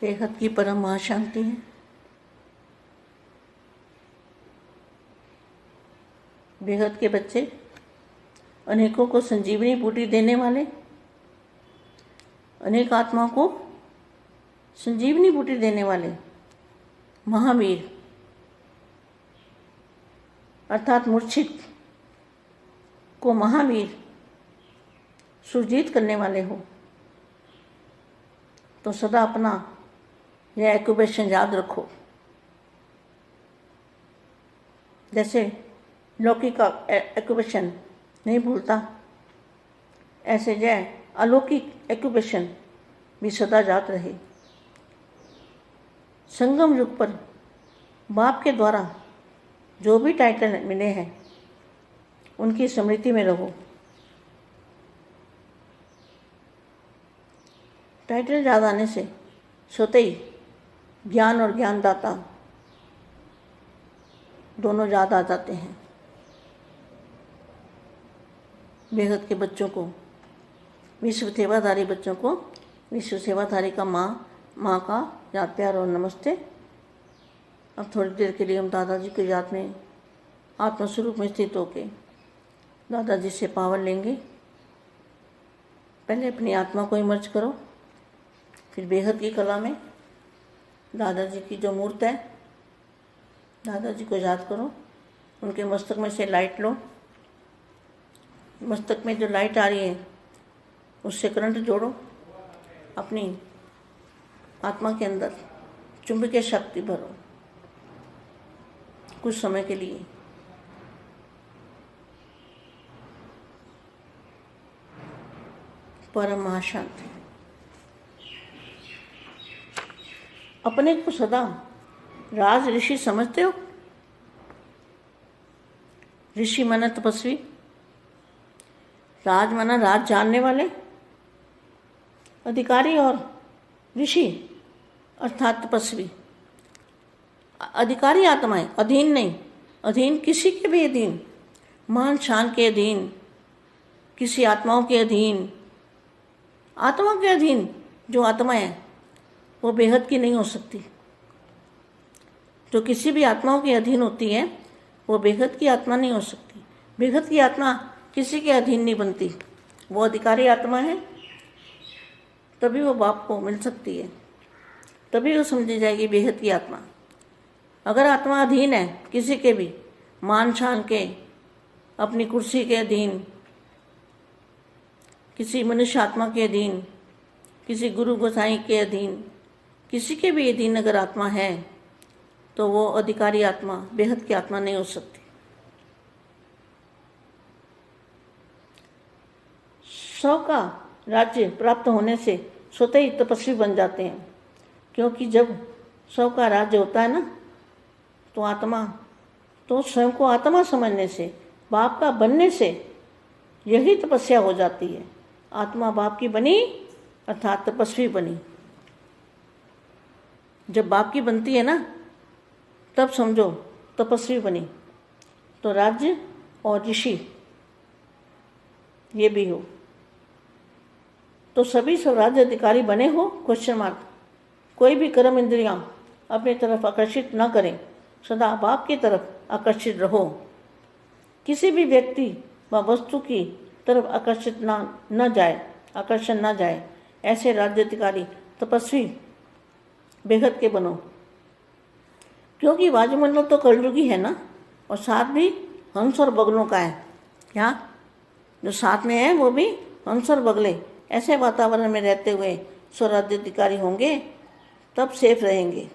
बेहद की परम महाशांति है। बेहद के बच्चे अनेकों को संजीवनी बूटी देने वाले, अनेक आत्माओं को संजीवनी बूटी देने वाले महावीर अर्थात मूर्छित को महावीर सुरजीत करने वाले हो, तो सदा अपना यह एक्यूबेशन याद रखो। जैसे लौकिक एक्यूबेशन नहीं भूलता, ऐसे यह अलौकिक एक्यूबेशन भी सदा याद रहे। संगम युग पर बाप के द्वारा जो भी टाइटल मिले हैं उनकी स्मृति में रहो। टाइटल याद आने से स्वतः ही ज्ञान और ज्ञानदाता दोनों याद आ जाते हैं। बेहद के बच्चों को, विश्व सेवाधारी बच्चों को विश्व सेवाधारी का माँ का याद प्यार और नमस्ते। अब थोड़ी देर के लिए हम दादाजी की याद में आत्मस्वरूप में स्थित होकर दादाजी से पावर लेंगे। पहले अपनी आत्मा को इमर्ज करो, फिर बेहद की कला में दादाजी की जो मूर्त है, दादाजी को याद करो। उनके मस्तक में से लाइट लो। मस्तक में जो लाइट आ रही है उससे करंट जोड़ो। अपनी आत्मा के अंदर चुंबकीय शक्ति भरो कुछ समय के लिए। परम महाशांति। अपने को सदा राज ऋषि समझते हो? ऋषि माना तपस्वी, राज माना राज जानने वाले, अधिकारी और ऋषि अर्थात तपस्वी। अधिकारी आत्माएं, अधीन नहीं, अधीन किसी के भी अधीन, मान शान के अधीन, किसी आत्माओं के अधीन। आत्मा के अधीन जो आत्मा है वो बेहद की नहीं हो सकती। जो किसी भी आत्माओं के अधीन होती है वो बेहद की आत्मा नहीं हो सकती। बेहद की आत्मा किसी के अधीन नहीं बनती। वो अधिकारी आत्मा है, तभी वो बाप को मिल सकती है, तभी वो समझी जाएगी बेहद की आत्मा। अगर आत्मा अधीन है किसी के भी, मान शान के, अपनी कुर्सी के अधीन, किसी मनुष्य आत्मा के अधीन, किसी गुरु गोसाई के अधीन, किसी के भी अधीन अगर आत्मा है तो वो अधिकारी आत्मा, बेहद की आत्मा नहीं हो सकती। सौ का राज्य प्राप्त होने से स्वतः ही तपस्वी बन जाते हैं, क्योंकि जब 100 का राज्य होता है ना तो आत्मा, तो स्वयं को आत्मा समझने से, बाप का बनने से यही तपस्या हो जाती है। आत्मा बाप की बनी अर्थात तपस्वी बनी। जब बाप की बनती है ना तब समझो तपस्वी बनी। तो राज्य और ऋषि ये भी हो, तो सभी सब राज्य अधिकारी बने हो? Question mark. कोई भी कर्म इंद्रियां अपनी तरफ आकर्षित न करें, सदा बाप की तरफ आकर्षित रहो। किसी भी व्यक्ति व वस्तु की तरफ आकर्षित न जाए, आकर्षण न जाए। ऐसे राज्य अधिकारी तपस्वी बेहद के बनो, क्योंकि वायुमंडल तो कलयुगी है ना, और साथ भी हंस और बगलों का है। क्या जो साथ में है वो भी हंस और बगले। ऐसे वातावरण में रहते हुए स्वराज्य अधिकारी होंगे तब सेफ रहेंगे।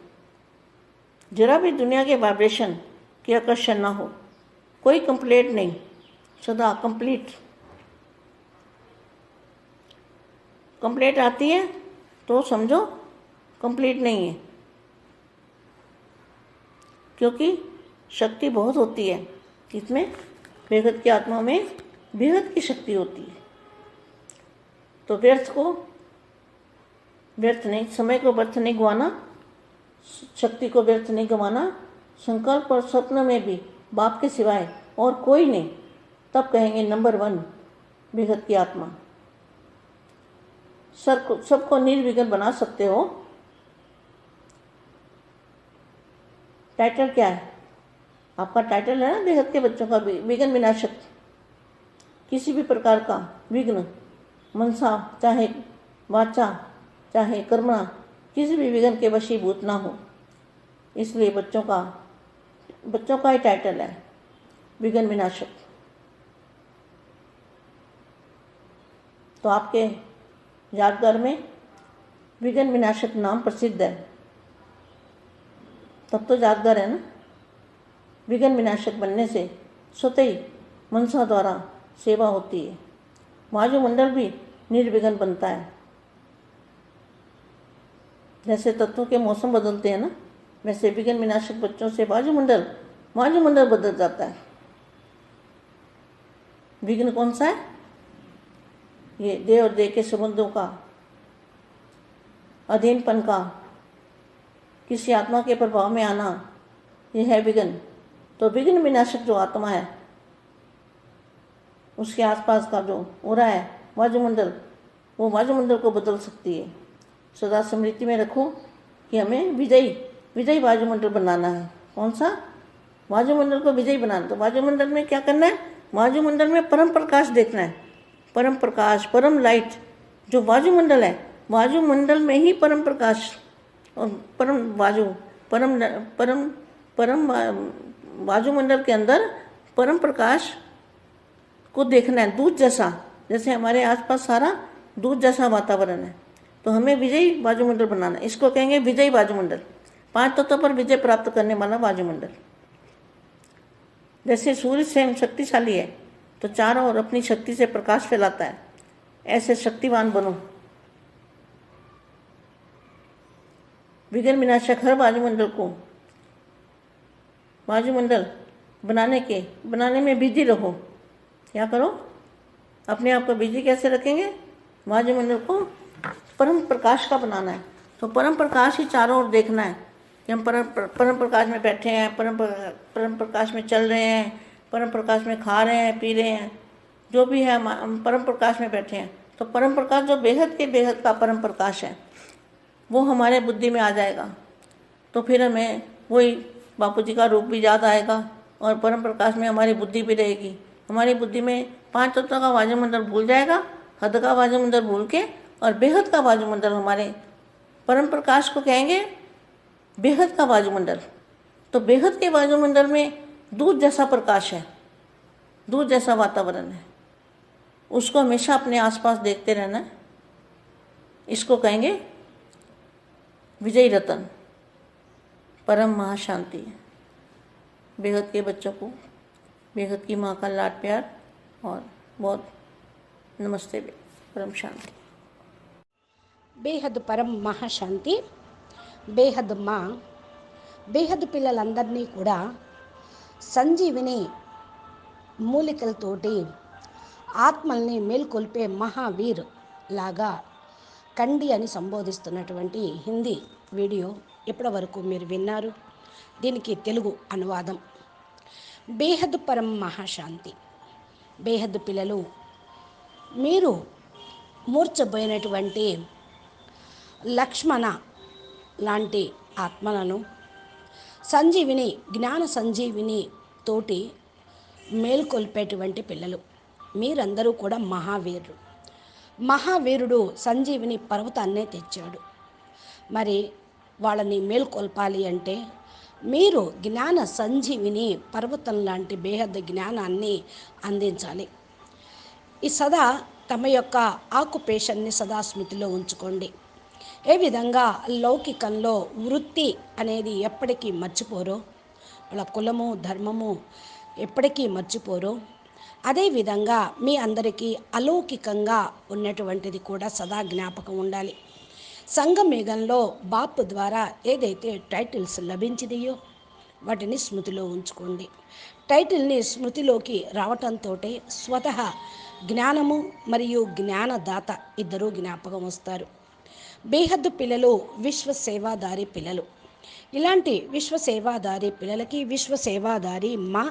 जरा भी दुनिया के वाइब्रेशन की आकर्षण ना हो, कोई कंप्लेंट नहीं, सदा कंप्लीट। कंप्लेंट आती है तो समझो कंप्लीट नहीं है, क्योंकि शक्ति बहुत होती है इसमें। बेहद की आत्मा में बेहद की शक्ति होती है। तो व्यर्थ नहीं, समय को व्यर्थ नहीं गंवाना, शक्ति को व्यर्थ नहीं गंवाना। संकल्प और स्वप्न में भी बाप के सिवाय और कोई नहीं, तब कहेंगे नंबर 1 बेहद की आत्मा। सबको निर्विघ्न बना सकते हो टाइटल क्या है? आपका टाइटल है ना बेहद के बच्चों का, विघ्न विनाशक। किसी भी प्रकार का विघ्न, मनसा चाहे वाचा चाहे कर्मणा, किसी भी विघ्न के वशीभूत ना हो, इसलिए बच्चों का ही टाइटल है विघ्न विनाशक। तो आपके यादगार में विघ्न विनाशक नाम प्रसिद्ध है, तब तो यादगार है ना। विघ्न विनाशक बनने से स्वतः ही मनसा द्वारा सेवा होती है। वायुमंडल भी निर्विघ्न बनता है। जैसे तत्वों के मौसम बदलते हैं ना, वैसे विघ्न विनाशक बच्चों से वायुमंडल बदल जाता है। विघ्न कौन सा है? ये देव और देह के संबंधों का, अधीनपन का, किसी आत्मा के प्रभाव में आना, यह है विघ्न। तो विघ्न विनाशक जो आत्मा है, उसके आसपास का जो हो रहा है वायुमंडल, वो वायुमंडल को बदल सकती है। सदा स्मृति में रखो कि हमें विजयी वायुमंडल बनाना है। कौन सा? वायुमंडल को विजयी बनाना। तो वायुमंडल में क्या करना है? वायुमंडल में परम प्रकाश देखना है। परम प्रकाश, परम लाइट जो वायुमंडल है, वायुमंडल में ही परम प्रकाश और परम वायु, परम वायुमंडल के अंदर परम प्रकाश को देखना है। दूध जैसा, जैसे हमारे आसपास सारा दूध जैसा वातावरण है, तो हमें विजयी वायुमंडल बनाना है। इसको कहेंगे विजयी वायुमंडल। 5 तत्वों पर विजय प्राप्त करने वाला वायुमंडल। जैसे सूर्य स्वयं शक्तिशाली है, तो चारों ओर अपनी शक्ति से प्रकाश फैलाता है। ऐसे शक्तिवान बनो। विघ्न विनाशक हर वायुमंडल बनाने में बिजी रहो। क्या करो? अपने आप को बिजी कैसे रखेंगे? वायुमंडल को परम प्रकाश का बनाना है। तो परम प्रकाश ही चारों ओर देखना है कि हम परम प्रकाश में बैठे हैं, परम प्रकाश में चल रहे हैं, परम प्रकाश में खा रहे हैं, पी रहे हैं, जो भी है हम परम प्रकाश में बैठे हैं। तो परम प्रकाश जो बेहद का परम प्रकाश है, वो हमारे बुद्धि में आ जाएगा। तो फिर हमें वही बापू जी का रूप भी याद आएगा और परम प्रकाश में हमारी बुद्धि भी रहेगी। हमारी बुद्धि में 5 तत्वों का वायुमंडल भूल जाएगा, हद का वायुमंडल भूल के, और बेहद का वायुमंडल, हमारे परम प्रकाश को कहेंगे बेहद का वायुमंडल। तो बेहद के वायुमंडल में दूध जैसा प्रकाश है, दूध जैसा वातावरण है, उसको हमेशा अपने आसपास देखते रहना है। इसको कहेंगे विजयी रतन, परम महाशांति। बेहद के बच्चों को बेहद की माँ का लाड प्यार और बहुत नमस्ते, परम शांति। బేహద్ పరం మహాశాంతి. బేహద్ మా బేహద్ పిల్లలందరినీ కూడా సంజీవిని మూలికలతోటి ఆత్మల్ని మేల్కొల్పే మహావీర్ లాగా కండి అని సంబోధిస్తున్నటువంటి హిందీ వీడియో ఇప్పటి వరకు మీరు విన్నారు. దీనికి తెలుగు అనువాదం. బేహద్ పరం మహాశాంతి. బేహద్ పిల్లలు, మీరు మూర్చబోయినటువంటి లక్ష్మణ లాంటి ఆత్మలను సంజీవిని, జ్ఞాన సంజీవిని తోటి మేల్కొల్పేటువంటి పిల్లలు. మీరందరూ కూడా మహావీరుడు సంజీవిని పర్వతాన్నే తెచ్చాడు. మరి వాళ్ళని మేల్కొల్పాలి అంటే మీరు జ్ఞాన సంజీవిని పర్వతం లాంటి బేహద్ జ్ఞానాన్ని అందించాలి. ఈ సదా తమ యొక్క ఆక్యుపేషన్ని సదా స్మృతిలో ఉంచుకోండి. ఏ విధంగా లౌకికంలో వృత్తి అనేది ఎప్పటికీ మర్చిపోరో, వాళ్ళ కులము ధర్మము ఎప్పటికీ మర్చిపోరో, అదేవిధంగా మీ అందరికీ అలౌకికంగా ఉన్నటువంటిది కూడా సదా జ్ఞాపకం ఉండాలి. సంగమేఘంలో బాపు ద్వారా ఏదైతే టైటిల్స్ లభించినాయో వాటిని స్మృతిలో ఉంచుకోండి. టైటిల్ని స్మృతిలోకి రావటంతో స్వతహా జ్ఞానము మరియు జ్ఞానదాత ఇద్దరూ జ్ఞాపకం వస్తారు. బేహద్దు పిల్లలు విశ్వసేవాదారి పిల్లలు. ఇలాంటి విశ్వసేవాదారి పిల్లలకి విశ్వసేవాదారి మా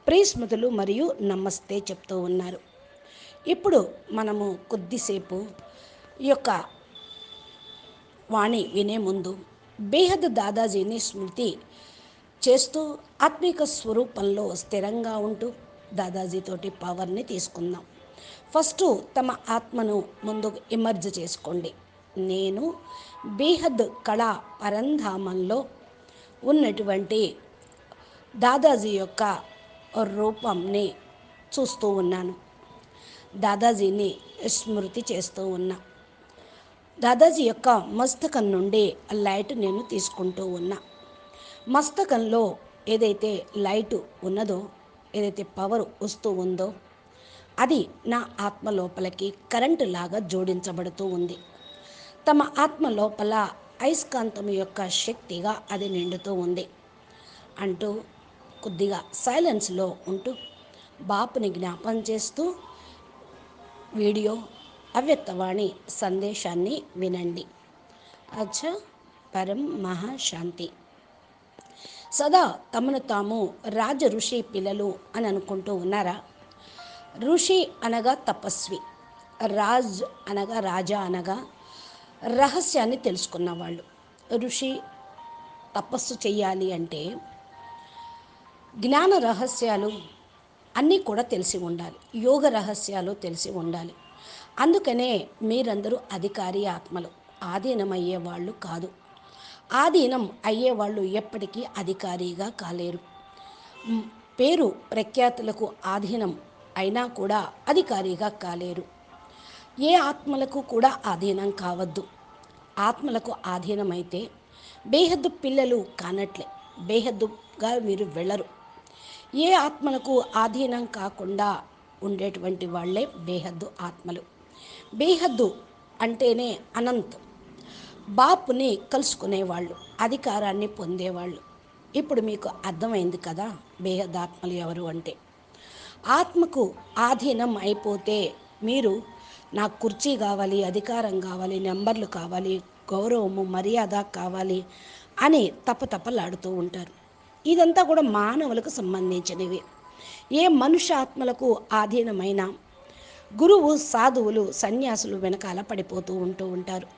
ప్రియస్మృతులు మరియు నమస్తే చెప్తూ ఉన్నారు. ఇప్పుడు మనము కొద్దిసేపు ఈ యొక్క వాణి వినే ముందు బేహద్ దాదాజీని స్మృతి చేస్తూ ఆత్మిక స్వరూపంలో స్థిరంగా ఉంటూ దాదాజీతోటి పవర్ని తీసుకుందాం. ఫస్ట్ తమ ఆత్మను ముందు ఇమర్జ్ చేసుకోండి. నేను బేహద్ కళా పరంధామంలో ఉన్నటువంటి దాదాజీ యొక్క రూపంని చూస్తూ ఉన్నాను. దాదాజీని స్మృతి చేస్తూ ఉన్నా. దాదాజీ యొక్క మస్తకం నుండి లైట్ నేను తీసుకుంటూ ఉన్నా. మస్తకంలో ఏదైతే లైటు ఉన్నదో, ఏదైతే పవర్ వస్తూ ఉందో, అది నా ఆత్మ లోపలికి కరెంటు లాగా జోడించబడుతూ ఉంది. తమ ఆత్మ లోపల అయస్కాంతం యొక్క శక్తిగా అది నిండుతూ ఉంది అంటూ కొద్దిగా సైలెన్స్లో ఉంటూ బాపుని జ్ఞాపం చేస్తూ వీడియో అవ్యక్తవాణి సందేశాన్ని వినండి. అచ్చా, పరం మహాశాంతి. సదా తమను తాము రాజ ఋషి పిల్లలు అని అనుకుంటూ ఉన్నారా? ఋషి అనగా తపస్వి, రాజ్ అనగా రాజా అనగా రహస్యాన్ని తెలుసుకున్నవాళ్ళు. ఋషి తపస్సు చెయ్యాలి అంటే జ్ఞాన రహస్యాలు అన్నీ కూడా తెలిసి ఉండాలి, యోగ రహస్యాలు తెలిసి ఉండాలి. అందుకనే మీరందరూ అధికారి ఆత్మలు, ఆధీనం అయ్యేవాళ్ళు కాదు. ఆధీనం అయ్యేవాళ్ళు ఎప్పటికీ అధికారిగా కాలేరు. పేరు ప్రఖ్యాతులకు ఆధీనం అయినా కూడా అధికారిగా కాలేరు. ఏ ఆత్మలకు కూడా ఆధీనం కావద్దు. ఆత్మలకు ఆధీనమైతే బేహద్దు పిల్లలు కానట్లే, బేహద్దుగా మీరు వెళ్ళరు. ఏ ఆత్మలకు ఆధీనం కాకుండా ఉండేటువంటి వాళ్ళే బేహద్దు ఆత్మలు. బేహద్దు అంటేనే అనంత్, బాపుని కలుసుకునేవాళ్ళు, అధికారాన్ని పొందేవాళ్ళు. ఇప్పుడు మీకు అర్థమైంది కదా బేహద్ ఆత్మలు ఎవరు అంటే. ఆత్మకు ఆధీనం అయిపోతే మీరు నాకు కుర్చీ కావాలి, అధికారం కావాలి, నెంబర్లు కావాలి, గౌరవము మర్యాద కావాలి అని తపతపలాడుతూ ఉంటారు. ఇదంతా కూడా మానవులకు సంబంధించినవి. ఏ మనుష్య ఆత్మలకు ఆధీనమైన గురువు, సాధువులు, సన్యాసులు వెనకాల పడిపోతూ ఉంటారు.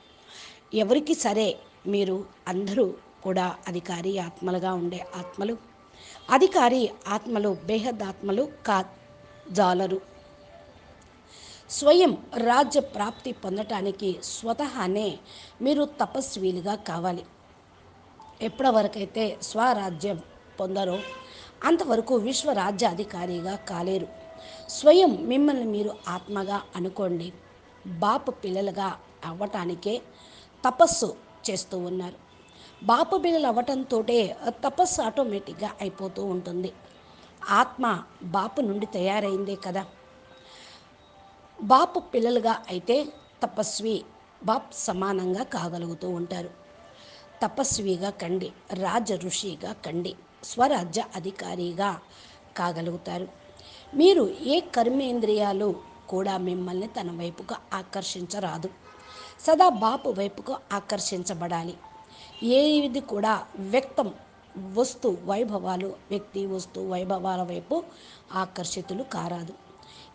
ఎవరికి సరే మీరు అందరూ కూడా అధికారి ఆత్మలుగా ఉండే ఆత్మలు. అధికారి ఆత్మలు బేహద్ ఆత్మలు జాలరు. స్వయం రాజ్య ప్రాప్తి పొందటానికి స్వతహానే మీరు తపస్వీలుగా కావాలి. ఎప్పటి వరకైతే స్వరాజ్యం పొందరో అంతవరకు విశ్వరాజ్యాధికారిగా కాలేరు. స్వయం మిమ్మల్ని మీరు ఆత్మగా అనుకోండి. బాపు పిల్లలుగా అవ్వటానికే తపస్సు చేస్తూ ఉన్నారు. బాపు పిల్లలు అవ్వటంతో తపస్సు ఆటోమేటిక్గా అయిపోతూ ఉంటుంది. ఆత్మ బాపు నుండి తయారైందే కదా. బాపు పిల్లలుగా అయితే తపస్వి బాప్ సమానంగా కాగలుగుతూ ఉంటారు. తపస్విగా కండి, రాజ ఋషిగా కండి, స్వరాజ్య అధికారిగా కాగలుగుతారు. మీరు ఏ కర్మేంద్రియాలు కూడా మిమ్మల్ని తన వైపుకు ఆకర్షించరాదు. సదా బాపు వైపుకు ఆకర్షించబడాలి. ఏది కూడా వ్యక్తం వస్తు వైభవాలు, వ్యక్తి వస్తు వైభవాల వైపు ఆకర్షితులు కారాదు.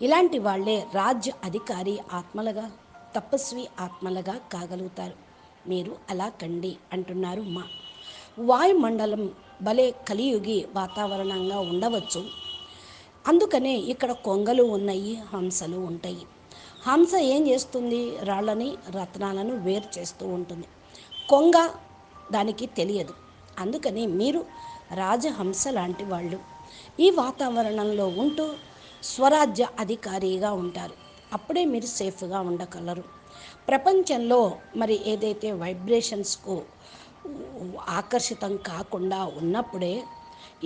ఇలాంటి వాళ్ళే రాజ్య అధికారి ఆత్మలుగా, తపస్వి ఆత్మలుగా కాగలుగుతారు. మీరు అలా కండి అంటున్నారు మా. వాయుమండలం భలే కలియుగి వాతావరణంగా ఉండవచ్చు. అందుకనే ఇక్కడ కొంగలు ఉన్నాయి, హంసలు ఉంటాయి. హంస ఏం చేస్తుంది? రాళ్ళని, రత్నాలను వేరు చేస్తూ ఉంటుంది. కొంగ దానికి తెలియదు. అందుకని మీరు రాజహంస లాంటి వాళ్ళు ఈ వాతావరణంలో ఉంటూ స్వరాజ్య అధికారిగా ఉంటారు. అప్పుడే మీరు సేఫ్గా ఉండగలరు. ప్రపంచంలో మరి ఏదైతే వైబ్రేషన్స్కు ఆకర్షితం కాకుండా ఉన్నప్పుడే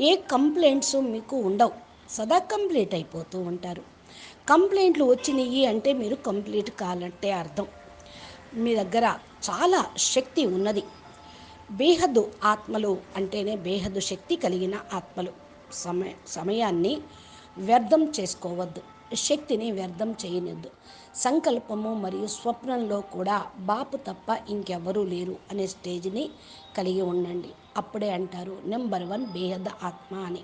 ఏ కంప్లైంట్స్ మీకు ఉండవు. సదా కంప్లీట్ అయిపోతూ ఉంటారు. కంప్లైంట్లు వచ్చినాయి అంటే మీరు కంప్లీట్ కాలంటే అర్థం. మీ దగ్గర చాలా శక్తి ఉన్నది. బేహద్దు ఆత్మలు అంటేనే బేహద్దు శక్తి కలిగిన ఆత్మలు. సమయాన్ని వ్యర్థం చేసుకోవద్దు, శక్తిని వ్యర్థం చేయనిద్దు. సంకల్పము మరియు స్వప్నంలో కూడా బాపు తప్ప ఇంకెవరూ లేరు అనే స్టేజ్ని కలిగి ఉండండి. అప్పుడే అంటారు నెంబర్ 1 బేహద్ ఆత్మ అని.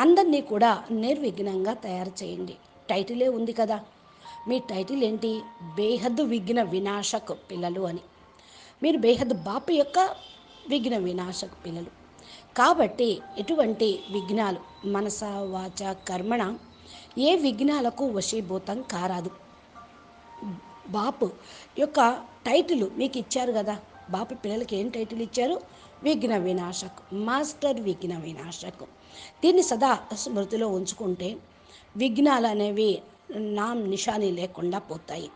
అందరినీ కూడా నిర్విఘ్నంగా తయారు చేయండి. టైటిలే ఉంది కదా. మీ టైటిల్ ఏంటి? బేహద్దు విఘ్న వినాశక పిల్లలు అని. మీరు బేహద్ బాపు యొక్క విఘ్న వినాశక పిల్లలు. కాబట్టి ఎటువంటి విఘ్నాలు మనస వాచ కర్మణ ఏ విఘ్నాలకు వశీభూతం కారాదు. బాపు యొక్క టైటిల్ మీకు ఇచ్చారు కదా, బాపు పిల్లలకి ఏం టైటిల్ ఇచ్చారు? విఘ్న వినాశక్, మాస్టర్ విఘ్న వినాశక్. దీన్ని సదా స్మృతిలో ఉంచుకుంటే విఘ్నాలు అనేవి నిశాని లేకుండా పోతాయి.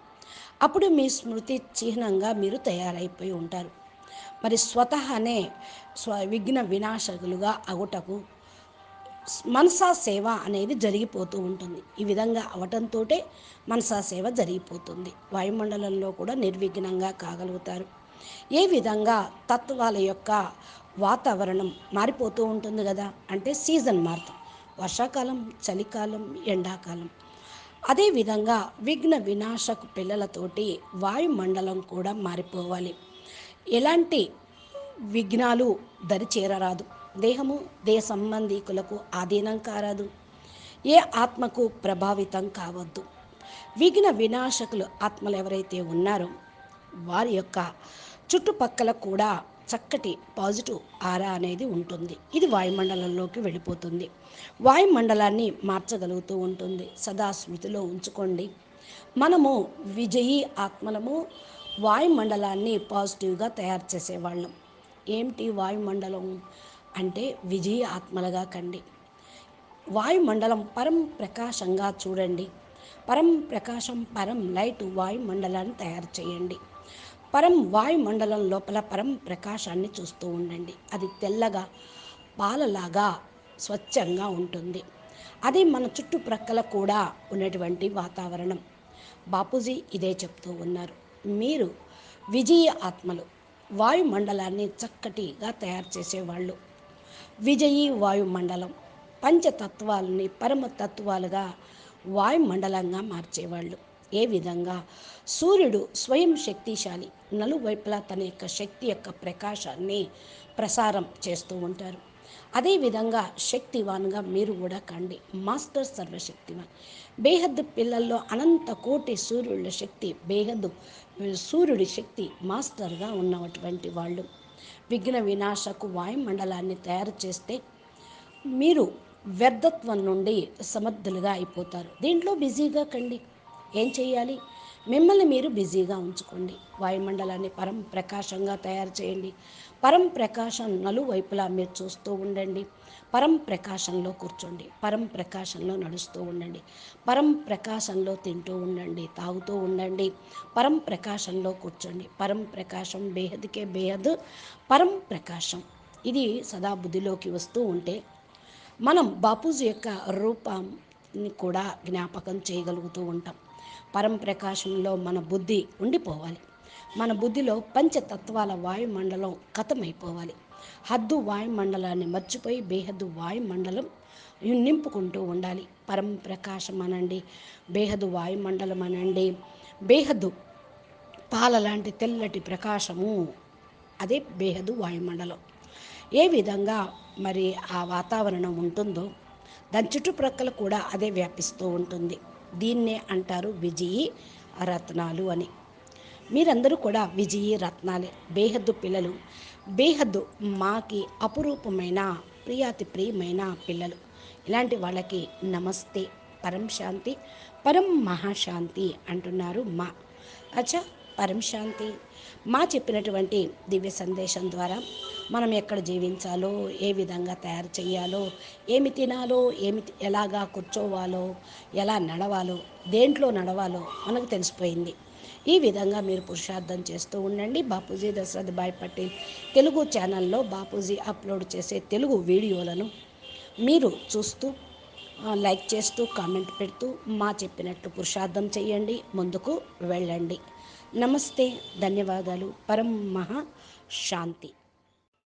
అప్పుడు మీ స్మృతి చిహ్నంగా మీరు తయారైపోయి ఉంటారు. మరి స్వతహానే విఘ్న వినాశకులుగా అగుటకు మనసా సేవ అనేది జరిగిపోతూ ఉంటుంది. ఈ విధంగా అవటంతో మనసా సేవ జరిగిపోతుంది. వాయుమండలంలో కూడా నిర్విఘ్నంగా కాగలుగుతారు. ఏ విధంగా తత్వాల యొక్క వాతావరణం మారిపోతూ ఉంటుంది కదా, అంటే సీజన్ మారుతుంది. వర్షాకాలం, చలికాలం, ఎండాకాలం. అదేవిధంగా విఘ్న వినాశకు పిల్లలతోటి వాయుమండలం కూడా మారిపోవాలి. ఎలాంటి విఘ్నాలు దరిచేరరాదు. దేహము, దేహ సంబంధీకులకు ఆధీనం కారాదు. ఏ ఆత్మకు ప్రభావితం కావద్దు. విఘ్న వినాశకులు ఆత్మలు ఎవరైతే ఉన్నారో వారి యొక్క చుట్టుపక్కల కూడా చక్కటి పాజిటివ్ ఆరా అనేది ఉంటుంది. ఇది వాయుమండలంలోకి వెళ్ళిపోతుంది. వాయుమండలాన్ని మార్చగలుగుతూ ఉంటుంది. సదా స్మృతిలో ఉంచుకోండి. మనము విజయీ ఆత్మలము. వాయుమండలాన్ని పాజిటివ్గా తయారు చేసేవాళ్ళం. ఏమిటి వాయుమండలం అంటే? విజయీ ఆత్మలుగా కండి. వాయుమండలం పరం ప్రకాశంగా చూడండి. పరం ప్రకాశం, పరం లైట్ వాయుమండలాన్ని తయారు చేయండి. పరం వాయుమండలం లోపల పరం ప్రకాశాన్ని చూస్తూ ఉండండి. అది తెల్లగా పాలలాగా స్వచ్ఛంగా ఉంటుంది. అది మన చుట్టుప్రక్కల కూడా ఉన్నటువంటి వాతావరణం. బాపూజీ ఇదే చెప్తూ ఉన్నారు. మీరు విజయ ఆత్మలు, వాయుమండలాన్ని చక్కటిగా తయారు చేసేవాళ్ళు. విజయీ వాయుమండలం పంచతత్వాలని పరమతత్వాలుగా వాయుమండలంగా మార్చేవాళ్ళు. ఏ విధంగా? సూర్యుడు స్వయం శక్తిశాలి, నలువైపులా తన యొక్క శక్తి యొక్క ప్రకాశాన్ని ప్రసారం చేస్తూ ఉంటారు. అదేవిధంగా శక్తివాన్గా మీరు కూడా కండి. మాస్టర్ సర్వశక్తివాన్. బేహద్దు పిల్లల్లో అనంత కోటి సూర్యుల శక్తి, బేహద్దు సూర్యుడి శక్తి మాస్టర్గా ఉన్నటువంటి వాళ్ళు. విఘ్న వినాశకు వాయుమండలాన్ని తయారు చేస్తే మీరు వ్యర్థత్వం నుండి సమర్థులుగా అయిపోతారు. దీంట్లో బిజీగా కండి. ఏం చేయాలి? మిమ్మల్ని మీరు బిజీగా ఉంచుకోండి. వాయుమండలాన్ని పరం ప్రకాశంగా తయారు చేయండి. పరం ప్రకాశం నలువైపులా మీరు చూస్తూ ఉండండి. పరం ప్రకాశంలో కూర్చోండి. పరం ప్రకాశంలో నడుస్తూ ఉండండి. పరం ప్రకాశంలో తింటూ ఉండండి, తాగుతూ ఉండండి. పరం ప్రకాశంలో కూర్చోండి. పరం ప్రకాశం బేహద్కే బేహద్ పరం ప్రకాశం. ఇది సదా బుద్ధిలోకి వస్తూ ఉంటే మనం బాపూజీ యొక్క రూపాన్ని కూడా జ్ఞాపకం చేయగలుగుతూ ఉంటాం. పరం ప్రకాశంలో మన బుద్ధి ఉండిపోవాలి. మన బుద్ధిలో పంచతత్వాల వాయుమండలం కథమైపోవాలి. హద్దు వాయుమండలాన్ని మర్చిపోయి బేహద్దు వాయుమండలం నింపుకుంటూ ఉండాలి. పరం ప్రకాశం అనండి, బేహద్దు వాయుమండలం అనండి. బేహద్దు పాల లాంటి తెల్లటి ప్రకాశము, అదే బేహద్దు వాయుమండలం. ఏ విధంగా మరి ఆ వాతావరణం ఉంటుందో దాని చుట్టుప్రక్కల కూడా అదే వ్యాపిస్తూ ఉంటుంది. దీన్నే అంటారు విజయీ రత్నాలు అని. మీరందరూ కూడా విజయీ రత్నాలే, బేహద్దు పిల్లలు. బేహద్దు మాకి అపురూపమైన ప్రియాతి ప్రియమైన పిల్లలు. ఇలాంటి వాళ్ళకి నమస్తే, పరం శాంతి, పరం మహాశాంతి అంటున్నారు మా. అచ్చా, పరం శాంతి. మా చెప్పినటువంటి దివ్య సందేశం ద్వారా మనం ఎక్కడ జీవించాలో, ఏ విధంగా తయారు చేయాలో, ఏమి తినాలో, ఎలాగా కూర్చోవాలో, ఎలా నడవాలో, దేంట్లో నడవాలో మనకు తెలిసిపోయింది. ఈ విధంగా మీరు పురుషార్థం చేస్తూ ఉండండి. బాపూజీ దశరథ్ భాయ్ పటేల్ తెలుగు ఛానల్లో బాపూజీ అప్లోడ్ చేసే తెలుగు వీడియోలను మీరు చూస్తూ లైక్ చేస్తూ కామెంట్ పెడుతూ మా చెప్పినట్లు పురుషార్థం చేయండి, ముందుకు వెళ్ళండి. నమస్తే, ధన్యవాదాలు. పరం మహా శాంతి.